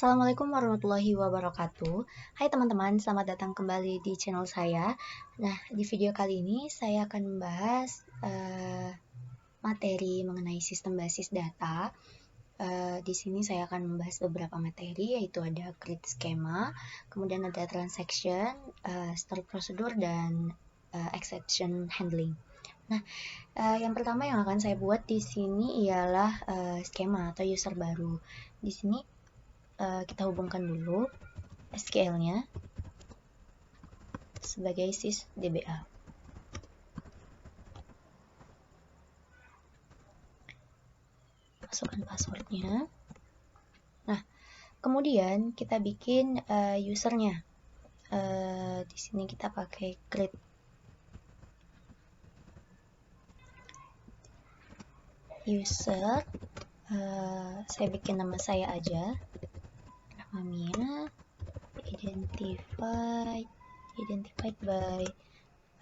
Assalamualaikum warahmatullahi wabarakatuh. Hai teman-teman, selamat datang kembali di channel saya. Nah, di video kali ini saya akan membahas materi mengenai sistem basis data. Di sini saya akan membahas beberapa materi, yaitu ada create schema, kemudian ada transaction, stored procedure, dan exception handling. Nah, yang pertama yang akan saya buat di sini ialah skema atau user baru. Di sini kita hubungkan dulu SQL-nya sebagai sysdba. Masukkan passwordnya. Nah, kemudian kita bikin usernya. Di sini kita pakai create user. Saya bikin nama saya aja, Rahmamia. Identified by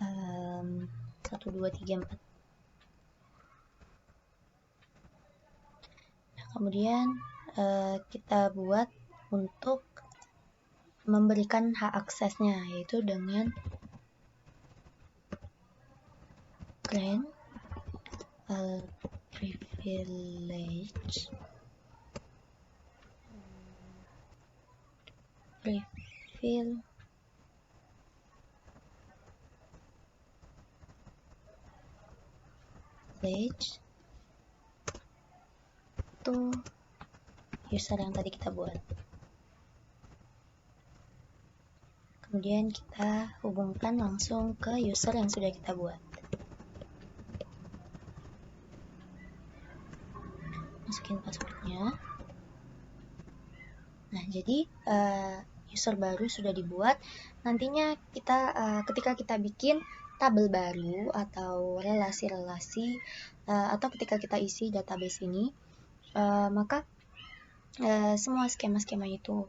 1, 2, 3, 4. Nah, kemudian kita buat untuk memberikan hak aksesnya, yaitu dengan grant privilege to user yang tadi kita buat. Kemudian kita hubungkan langsung ke user yang sudah kita buat. Masukin passwordnya. Nah, jadi user baru sudah dibuat. Nantinya kita ketika kita bikin tabel baru atau relasi-relasi atau ketika kita isi database ini, maka semua skema-skema itu,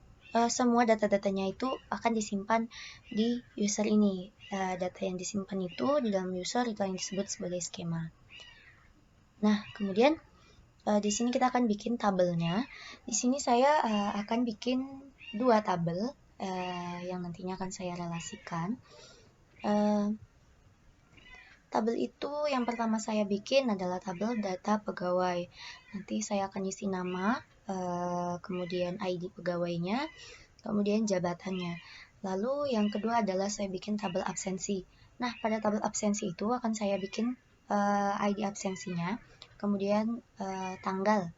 semua data-datanya itu akan disimpan di user ini. Data yang disimpan itu di dalam user itu yang disebut sebagai skema. Nah, kemudian di sini kita akan bikin tabelnya. Di sini saya akan bikin 2 tabel yang nantinya akan saya relasikan. Tabel itu yang pertama saya bikin adalah tabel data pegawai. Nanti saya akan isi nama, kemudian ID pegawainya, kemudian jabatannya. Lalu yang kedua adalah saya bikin tabel absensi. Nah, pada tabel absensi itu akan saya bikin ID absensinya, kemudian tanggal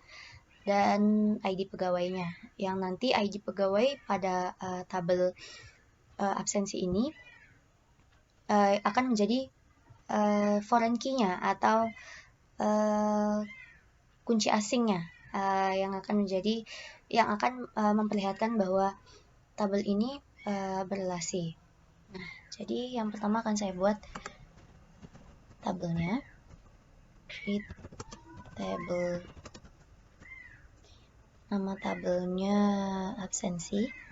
dan ID pegawainya. Yang nanti ID pegawai pada tabel absensi ini akan menjadi foreign key-nya atau kunci asingnya yang akan memperlihatkan bahwa tabel ini berrelasi. Nah, jadi yang pertama akan saya buat tabelnya, create table, nama tabelnya absensi.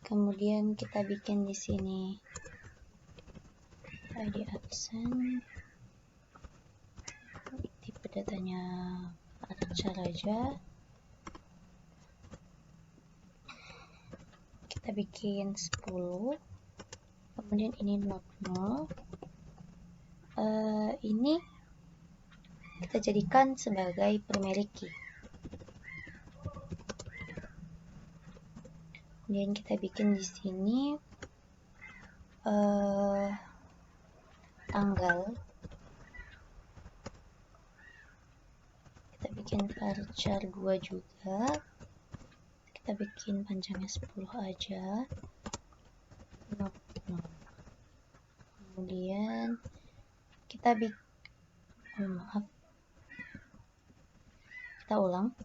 Kemudian kita bikin di sini ID absen, tipe datanya Raja. Kita bikin 10. Kemudian ini not null. Ini kita jadikan sebagai primary key. Kemudian kita bikin di sini tanggal. Kita bikin varchar 2 juga. Kita bikin panjangnya 10 aja. No. Kemudian kita kita ulang.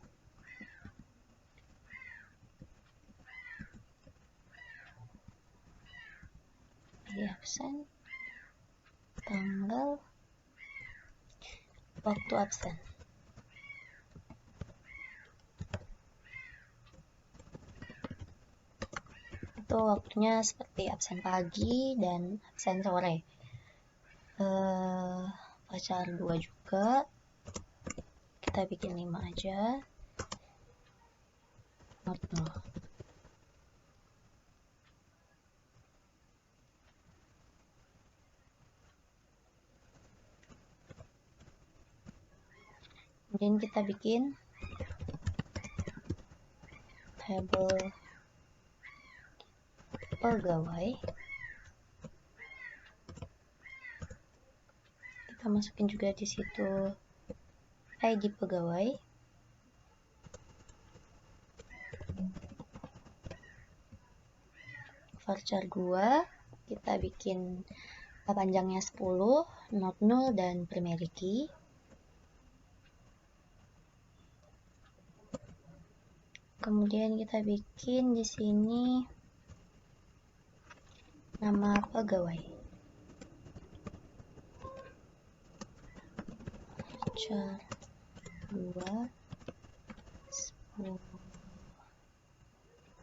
Di absen, tanggal, waktu absen. itu waktunya seperti absen pagi dan absen sore. Varchar 2 juga, kita bikin 5 aja, not 0. Kemudian kita bikin tabel pegawai. Kita masukin juga di situ ID pegawai. Varchar 2 kita bikin panjangnya 10, not 0 dan primary key. Kemudian kita bikin di sini nama pegawai. Varchar 2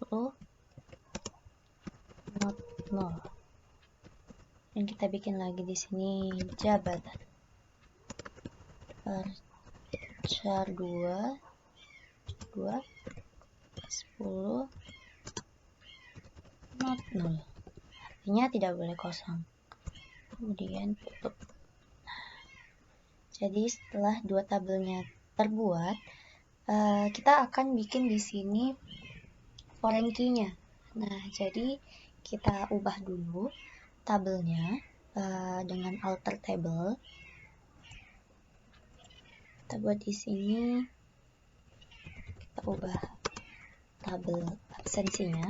10 not 0. Dan kita bikin lagi di sini jabatan. Varchar 2 10 not 0. Artinya tidak boleh kosong. Kemudian tutup. Jadi setelah dua tabelnya terbuat, kita akan bikin di sini foreign key-nya. Nah, jadi kita ubah dulu tabelnya dengan alter table. Kita buat di sini, kita ubah tabel absensinya.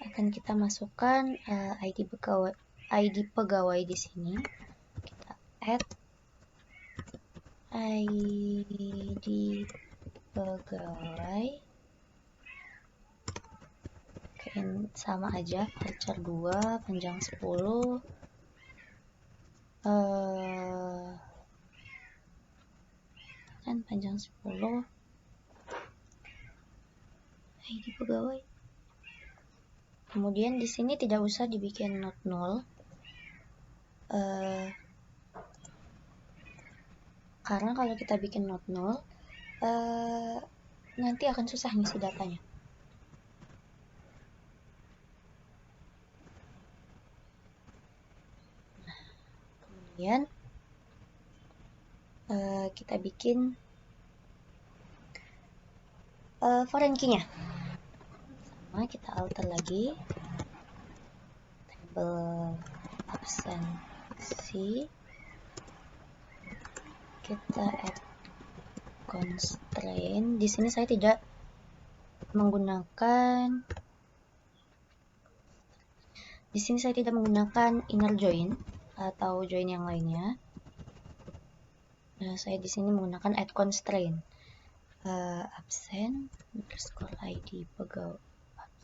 Akan kita masukkan ID pegawai di sini. Kita add ID pegawai. Oke, sama aja, Varchar 2 panjang 10. Kan panjang 10. ID pegawai. Kemudian di sini tidak usah dibikin not 0. Karena kalau kita bikin not 0, nanti akan susah ngisi datanya. Kemudian kita bikin foreign key-nya. Sama, kita alter lagi table absensi. Kita add constraint. Di sini saya tidak menggunakan inner join atau join yang lainnya. Nah, saya di sini menggunakan add constraint. Absen underscore ID pegawai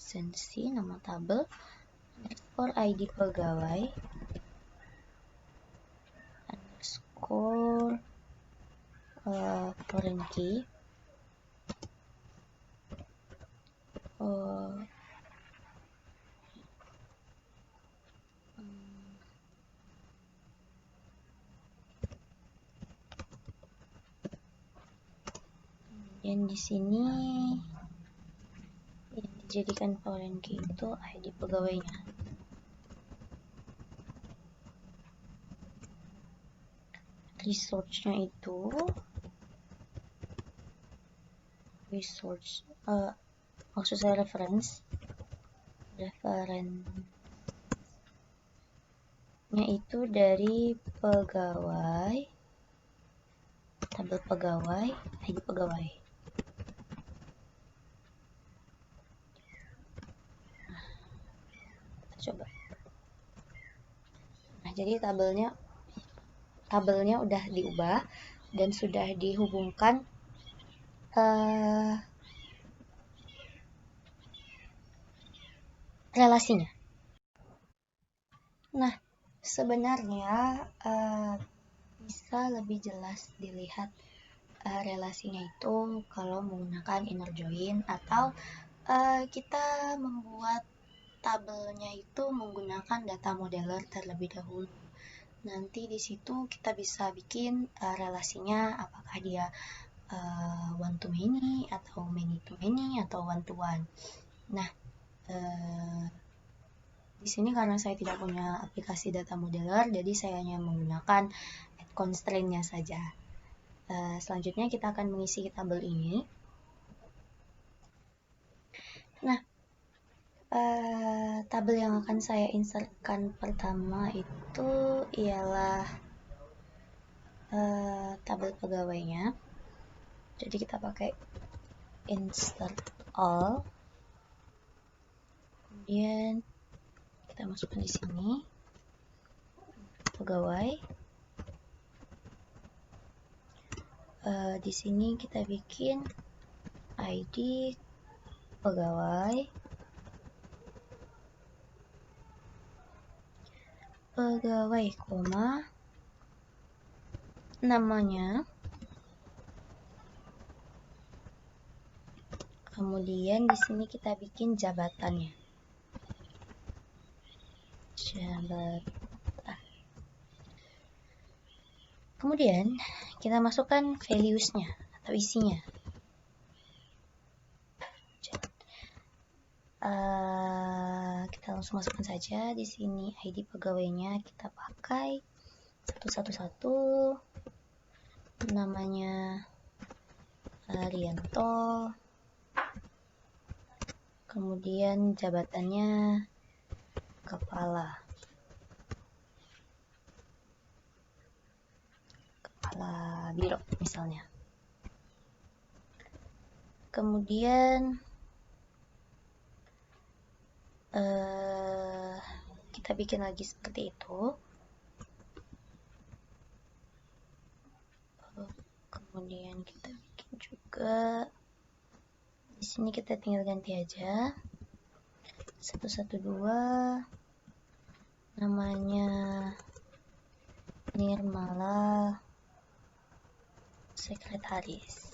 absensi, nama tabel underscore ID pegawai underscore foreign key dan di sini yang dijadikan foreign key itu ID pegawainya. Resource-nya itu maksud saya reference-nya itu dari pegawai, tabel pegawai, ID pegawai. Coba. Nah, jadi tabelnya udah diubah dan sudah dihubungkan relasinya. Nah, sebenarnya bisa lebih jelas dilihat relasinya itu kalau menggunakan inner join atau kita membuat tabelnya itu menggunakan data modeler terlebih dahulu. Nanti di situ kita bisa bikin relasinya, apakah dia one to many atau many to many atau one to one. Nah, di sini karena saya tidak punya aplikasi data modeler, jadi saya hanya menggunakan constraint-nya saja. Selanjutnya kita akan mengisi tabel ini. Nah, tabel yang akan saya insertkan pertama itu ialah tabel pegawainya. Jadi kita pakai insert all, kemudian kita masukkan di sini pegawai. Di sini kita bikin ID pegawai, koma, namanya, kemudian di sini kita bikin jabatannya. Kemudian kita masukkan values-nya atau isinya. Kita langsung masukkan saja di sini ID pegawainya, kita pakai 111, namanya Arianto, kemudian jabatannya kepala biro misalnya. Kemudian kita bikin lagi seperti itu. Kemudian kita bikin juga di sini, kita tinggal ganti aja 112, namanya Nirmala Sekretaris.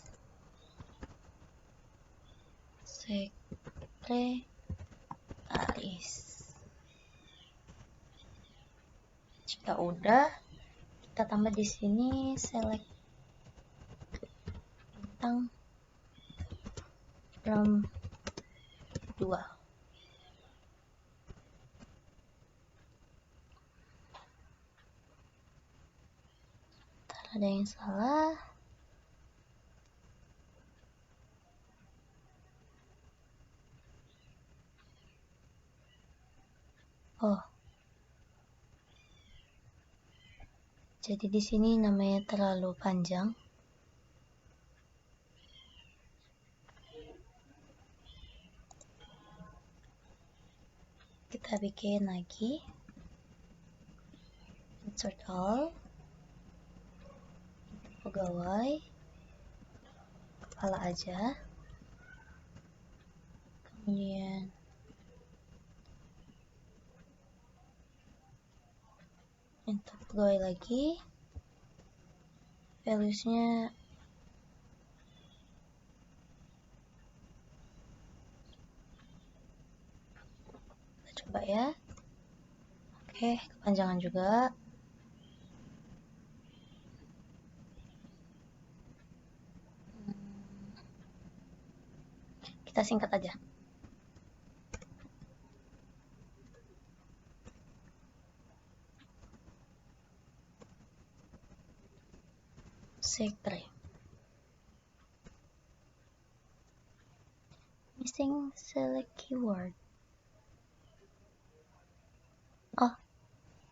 Jika udah, kita tambah di sini select bintang from 2. Ada yang salah. Oh, jadi di sini namanya terlalu panjang. Kita bikin lagi insert all, pegawai, kepala aja, kemudian enter pegawai lagi, values-nya kita coba ya. Oke, kepanjangan juga. Kita singkat aja. Sekre. Missing select keyword. Oh,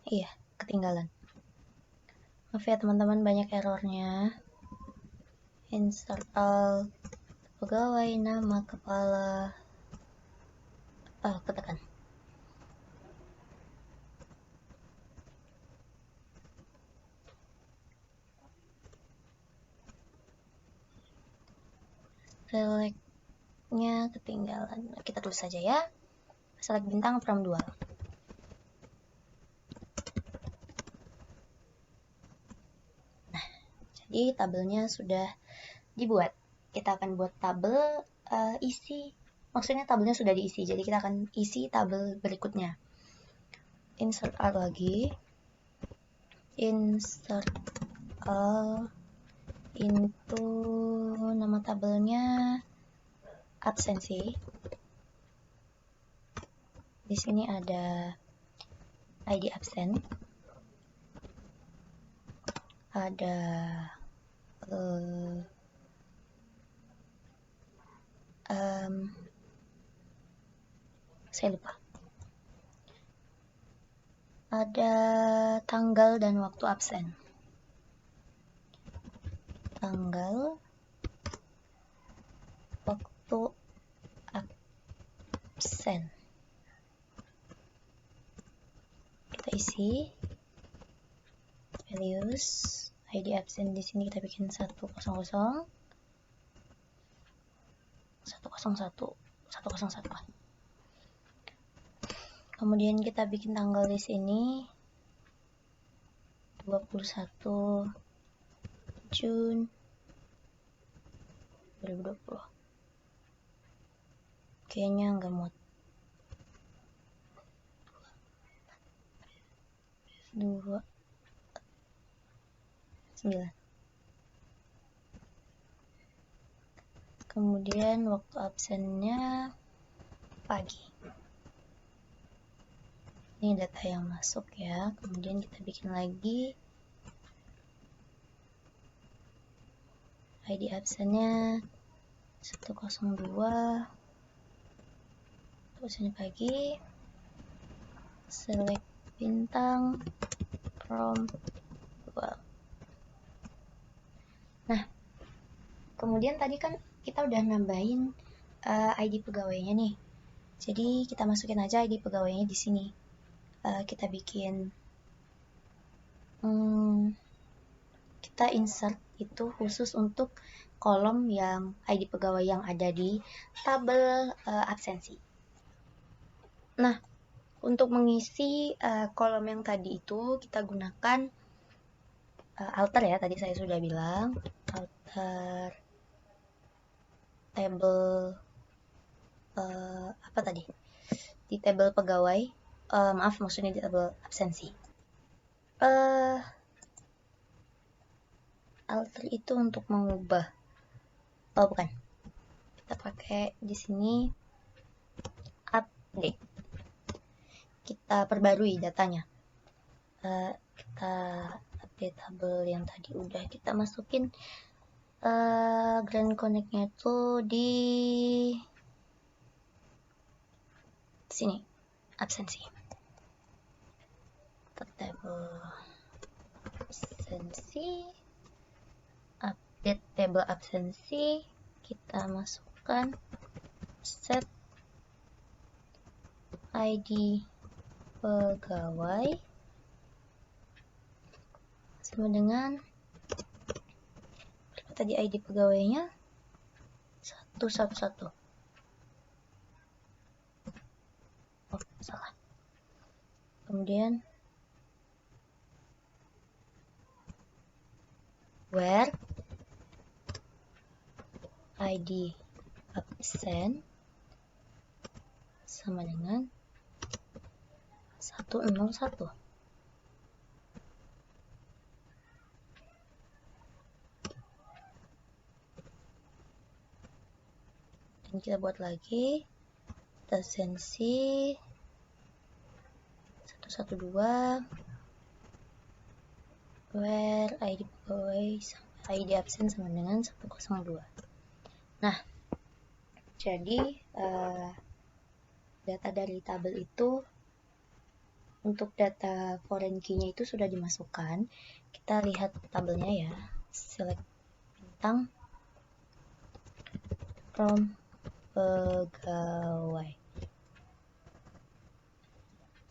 iya, ketinggalan. Maaf ya teman-teman, banyak errornya. Insert all, pegawai, nama, kepala. Ketekan. Select-nya ketinggalan. Kita tulis saja ya. Select bintang from 2. Nah, jadi tabelnya sudah dibuat. Kita akan buat tabel isi maksudnya tabelnya sudah diisi, jadi kita akan isi tabel berikutnya. Insert all lagi, insert all into nama tabelnya absensi. Di sini ada ID absen, ada saya lupa, ada tanggal dan waktu absen. Tanggal, waktu absen. Kita isi values ID absen. Di sini kita bikin 100 101 101. Kemudian kita bikin tanggal di sini 21 Juni 2020. Kayaknya nggak muat. 29. Kemudian waktu absennya pagi. Ini data yang masuk ya. Kemudian kita bikin lagi ID absennya 102. Terus ini pagi. Select bintang from 2. Nah, kemudian tadi kan kita udah nambahin ID pegawainya nih. Jadi kita masukin aja ID pegawainya di sini. Kita bikin kita insert itu khusus untuk kolom yang ID pegawai yang ada di tabel absensi. Nah, untuk mengisi kolom yang tadi itu kita gunakan alter ya, tadi saya sudah bilang alter table apa tadi, di tabel pegawai, maaf maksudnya di tabel absensi. Alter itu untuk mengubah, oh bukan, kita pakai di sini update, kita perbarui datanya. Kita update tabel yang tadi udah kita masukin Grand Connect-nya itu di sini, absensi. Table absensi, update table absensi, kita masukkan set ID pegawai sama dengan berapa tadi ID pegawainya? 111. Oh, salah. Kemudian where ID absen sama dengan 101. Dan kita buat lagi absensi 112 where ID pegawai ID absen sama dengan 102. Nah, jadi data dari tabel itu untuk data foreign key-nya itu sudah dimasukkan. Kita lihat tabelnya ya. Select bintang from pegawai.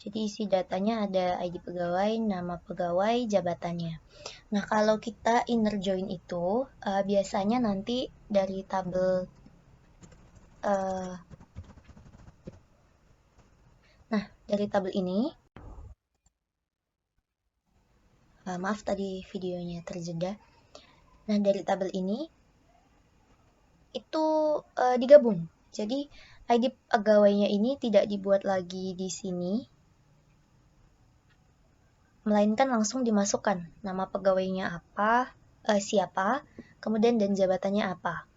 Jadi isi datanya ada ID pegawai, nama pegawai, jabatannya. Nah, kalau kita inner join itu biasanya nanti dari tabel dari tabel ini, maaf tadi videonya terjeda. Nah, dari tabel ini itu digabung. Jadi ID pegawainya ini tidak dibuat lagi di sini, melainkan langsung dimasukkan nama pegawainya apa, siapa, kemudian dan jabatannya apa.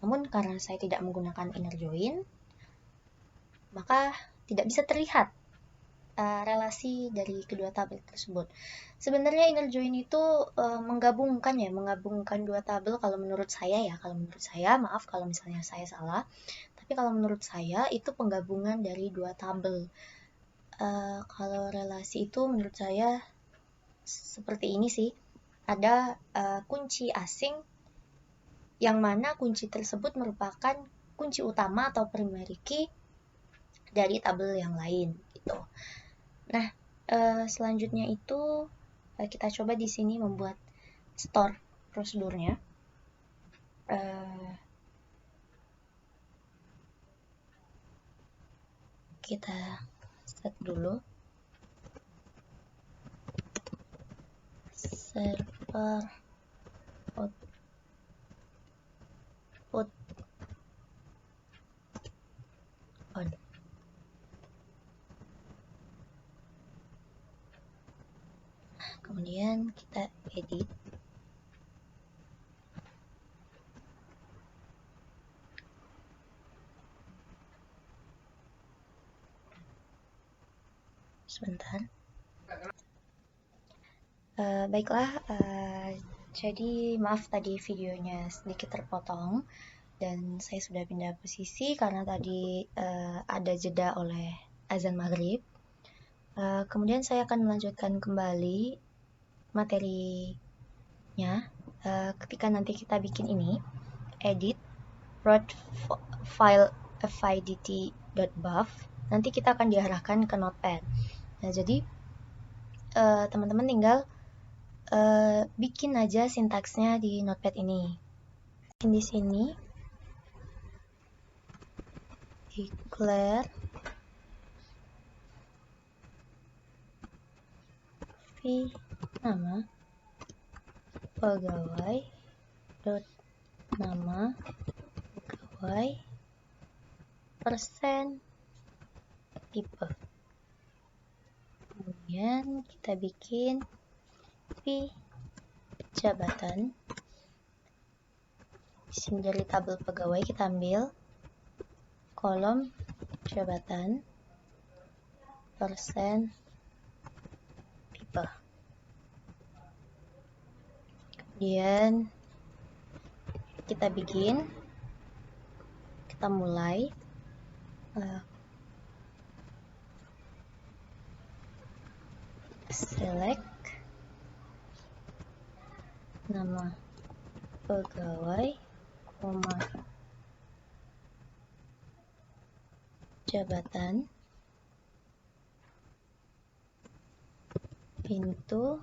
Namun karena saya tidak menggunakan inner join, maka tidak bisa terlihat relasi dari kedua tabel tersebut. Sebenarnya inner join itu menggabungkan dua tabel kalau menurut saya ya. Kalau menurut saya, maaf kalau misalnya saya salah. Tapi kalau menurut saya itu penggabungan dari dua tabel. Kalau relasi itu menurut saya seperti ini sih. Ada kunci asing yang mana kunci tersebut merupakan kunci utama atau primary key dari tabel yang lain gitu. Nah, selanjutnya itu kita coba di sini membuat store prosedurnya. Kita set dulu server output on. Kemudian kita edit. Sebentar. Baiklah, jadi maaf tadi videonya sedikit terpotong dan saya sudah pindah posisi karena tadi ada jeda oleh azan maghrib. Kemudian saya akan melanjutkan kembali materinya ketika nanti kita bikin ini, edit root file fidt.buf, nanti kita akan diarahkan ke notepad. Nah, jadi teman-teman tinggal bikin aja sintaksnya di notepad ini. Di sini declare v nama pegawai dot nama pegawai persen tipe. Kemudian kita bikin v jabatan. Di sini dari tabel pegawai kita ambil kolom jabatan persen tipe. Kemudian kita mulai select nama pegawai, jabatan, pintu,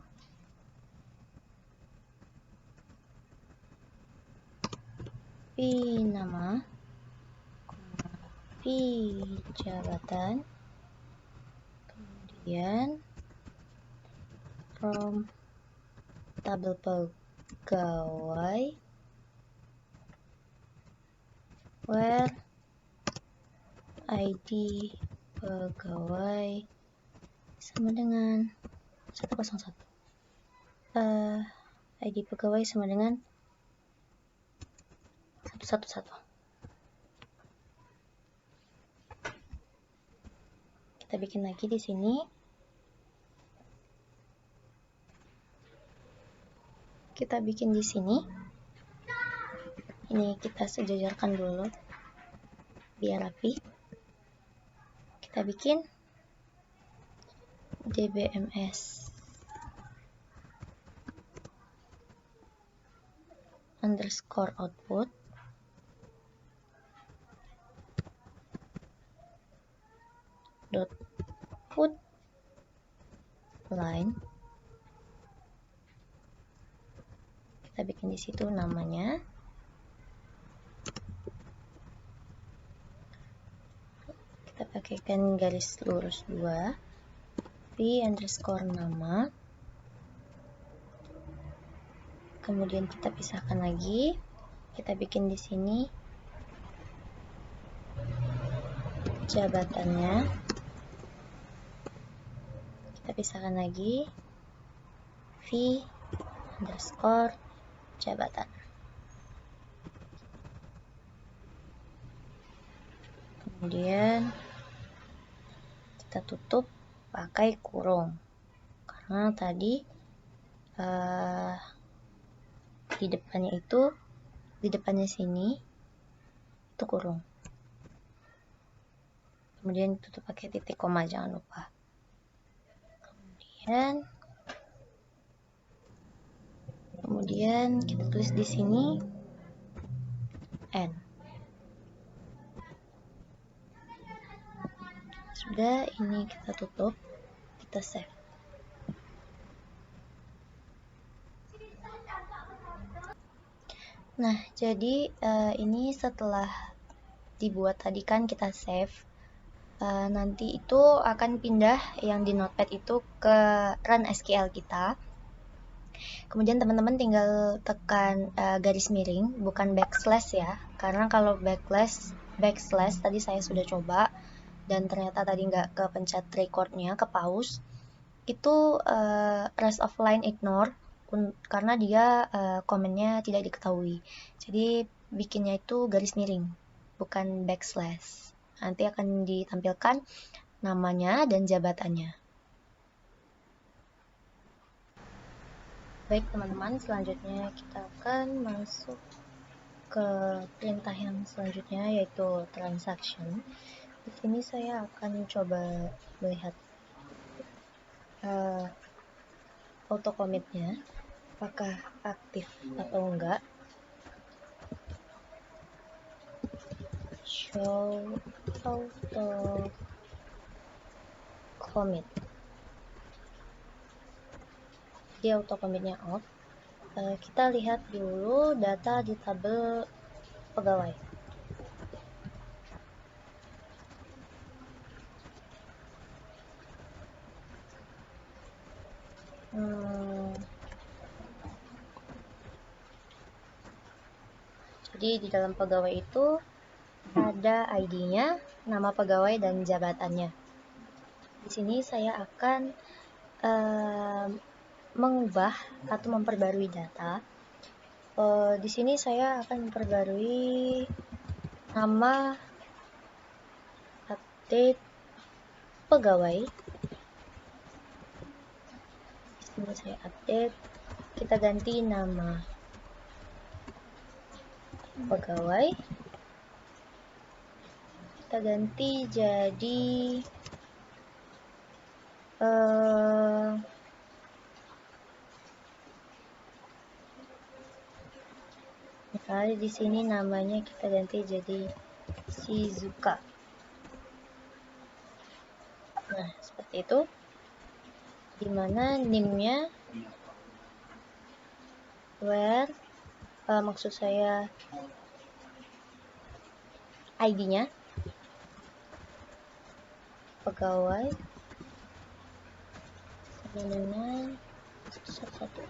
nama, jabatan, kemudian from tabel pegawai where ID pegawai sama dengan 101. ID pegawai sama dengan 111. Kita bikin lagi di sini. Kita bikin di sini. Ini kita sejajarkan dulu biar rapi. Kita bikin dbms underscore output dot put line. Kita bikin di situ namanya. Kita pakaikan garis lurus 2 v underscore nama. Kemudian kita pisahkan lagi kita bikin di sini jabatannya, kita pisahkan lagi v underscore jabatan. Kemudian kita tutup pakai kurung karena tadi di depannya sini itu kurung. Kemudian tutup pakai titik koma, jangan lupa. Kemudian kita tulis di sini n. Sudah, ini kita tutup, kita save. Nah, jadi ini setelah dibuat tadi kan kita save. Nanti itu akan pindah yang di notepad itu ke run SQL kita. Kemudian teman-teman tinggal tekan garis miring, bukan backslash ya, karena kalau backslash tadi saya sudah coba dan ternyata tadi nggak kepencet recordnya, ke pause, itu rest of line ignore karena dia komennya tidak diketahui. Jadi bikinnya itu garis miring, bukan backslash. Nanti akan ditampilkan namanya dan jabatannya. Baik teman-teman, selanjutnya kita akan masuk ke perintah yang selanjutnya, yaitu transaction. Di sini saya akan coba melihat auto commitnya apakah aktif atau enggak. Show auto commit. Jadi auto commitnya off. Kita lihat dulu data di tabel pegawai. Jadi di dalam pegawai itu ada ID-nya, nama pegawai, dan jabatannya. Di sini saya akan mengubah atau memperbarui data. Di sini saya akan memperbarui nama update pegawai. Di sini saya update, kita ganti nama pegawai, kita ganti jadi misalnya di sini namanya kita ganti jadi Shizuka. Nah, seperti itu. Dimana NIM-nya where maksud saya ID-nya pegawai dengan satu.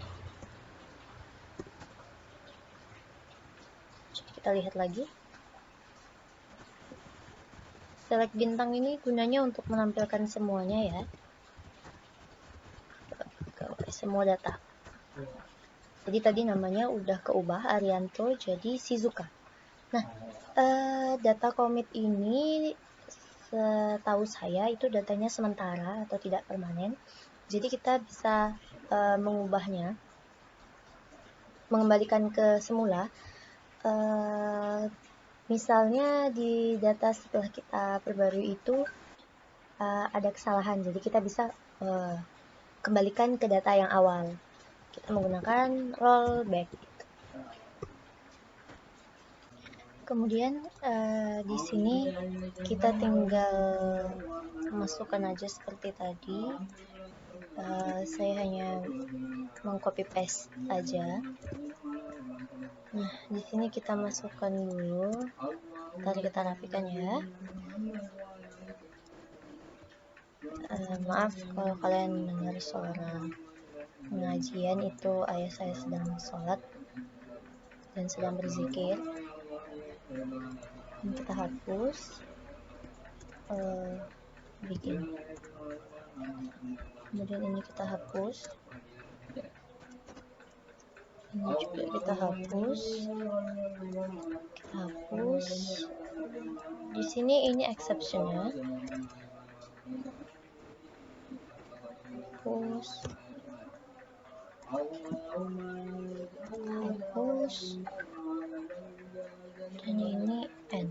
Kita lihat lagi. Select bintang ini gunanya untuk menampilkan semuanya ya. Semua data. Jadi tadi namanya udah keubah Arianto jadi Shizuka. Nah, data commit ini setahu saya itu datanya sementara atau tidak permanen. Jadi kita bisa mengubahnya, mengembalikan ke semula. Misalnya di data setelah kita perbarui itu ada kesalahan, jadi kita bisa kembalikan ke data yang awal. Kita menggunakan rollback. Kemudian di sini kita tinggal masukkan aja seperti tadi. Saya hanya mengcopy paste aja. Nah, di sini kita masukkan dulu. Ntar kita rapikan ya. Maaf kalau kalian mendengar suara pengajian, itu ayah saya sedang sholat. dan sedang berzikir. Ini kita hapus, bikin. Kemudian ini kita hapus. Ini juga kita hapus. Di sini ini exception-nya. Hapus. Dan ini N.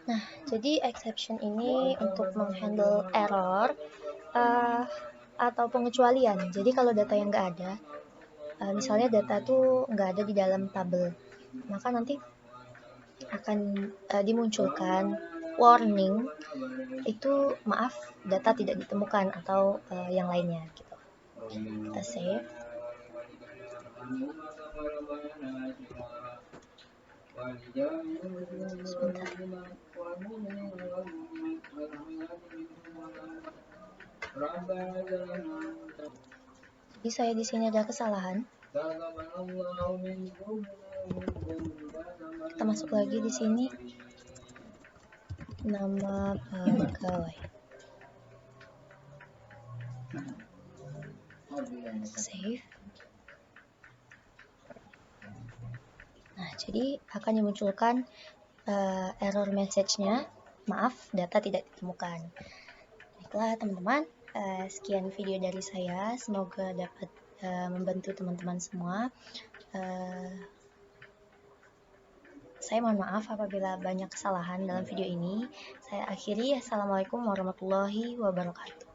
Nah, jadi exception ini untuk menghandle error atau pengecualian. Jadi kalau data yang nggak ada, misalnya data tuh nggak ada di dalam tabel, maka nanti akan dimunculkan warning itu maaf data tidak ditemukan atau yang lainnya gitu. Kita save. Sebentar. Jadi saya di sini ada kesalahan. Kita masuk lagi di sini. Nama pegawai. Save. Nah, jadi akan dimunculkan error message-nya, maaf, data tidak ditemukan. Baiklah teman-teman, sekian video dari saya, semoga dapat membantu teman-teman semua. Saya mohon maaf apabila banyak kesalahan dalam video ini. Saya akhiri, Assalamualaikum warahmatullahi wabarakatuh.